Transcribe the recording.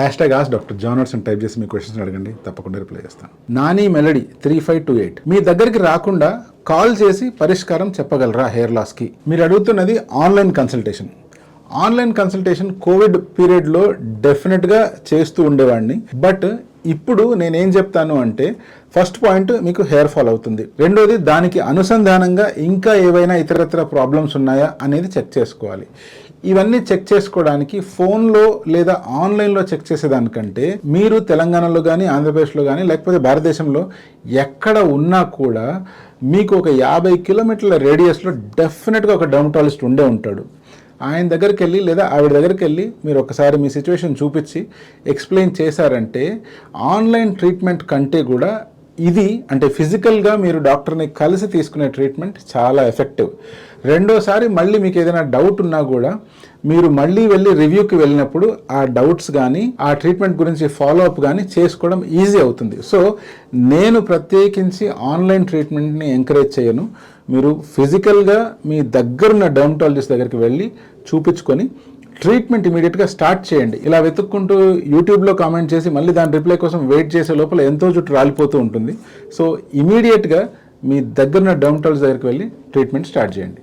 #ask Dr. John అని type చేసి మీ questions అడగండి, తప్పకుండా రిప్లై చేస్తాను. నాని మెలడీ 3528 మీ దగ్గరికి రాకుండా కాల్ చేసి పరిష్కారం చెప్పగలరా హెయిర్ లాస్కి? మీరు అడుగుతున్నది online consultation. Online consultation Covid పీరియడ్లో డెఫినెట్గా చేస్తూ ఉండేవాడిని. బట్ ఇప్పుడు నేనేం చెప్తాను అంటే, ఫస్ట్ పాయింట్ మీకు హెయిర్ ఫాల్ అవుతుంది, రెండోది దానికి అనుసంధానంగా ఇంకా ఏవైనా ఇతరత్ర ప్రాబ్లమ్స్ ఉన్నాయా అనేది చెక్ చేసుకోవాలి. ఇవన్నీ చెక్ చేసుకోవడానికి ఫోన్లో లేదా ఆన్లైన్లో చెక్ చేసేదానికంటే మీరు తెలంగాణలో కానీ ఆంధ్రప్రదేశ్లో కానీ లేకపోతే భారతదేశంలో ఎక్కడ ఉన్నా కూడా మీకు ఒక 50 కిలోమీటర్ల రేడియస్లో డెఫినెట్గా ఒక డర్మటాలజిస్ట్ ఉండే ఉంటాడు. ఆయన దగ్గరికి వెళ్ళి లేదా ఆవిడ దగ్గరికి వెళ్ళి మీరు ఒకసారి మీ సిచ్యువేషన్ చూపించి ఎక్స్ప్లెయిన్ చేశారంటే ఆన్లైన్ ట్రీట్మెంట్ కంటే కూడా ఇది అంటే ఫిజికల్గా మీరు డాక్టర్ని కలిసి తీసుకునే ట్రీట్మెంట్ చాలా ఎఫెక్టివ్. రెండోసారి మళ్ళీ మీకు ఏదైనా డౌట్ ఉన్నా కూడా మీరు మళ్ళీ వెళ్ళి రివ్యూకి వెళ్ళినప్పుడు ఆ డౌట్స్ కానీ ఆ ట్రీట్మెంట్ గురించి ఫాలోఅప్ కానీ చేసుకోవడం ఈజీ అవుతుంది. సో నేను ప్రత్యేకించి ఆన్లైన్ ట్రీట్మెంట్ని ఎంకరేజ్ చేయను. మీరు ఫిజికల్గా మీ దగ్గరున్న డర్మటాలజిస్ట్ దగ్గరికి వెళ్ళి చూపించుకొని ట్రీట్మెంట్ ఇమీడియట్గా స్టార్ట్ చేయండి. ఇలా వెతుక్కుంటూ యూట్యూబ్లో కామెంట్ చేసి మళ్ళీ దాని రిప్లై కోసం వెయిట్ చేసే లోపల ఎంతో జుట్టు రాలిపోతూ ఉంటుంది. సో ఇమీడియట్గా మీ దగ్గరున్న డర్మటాలజిస్ట్ దగ్గరికి వెళ్ళి ట్రీట్మెంట్ స్టార్ట్ చేయండి.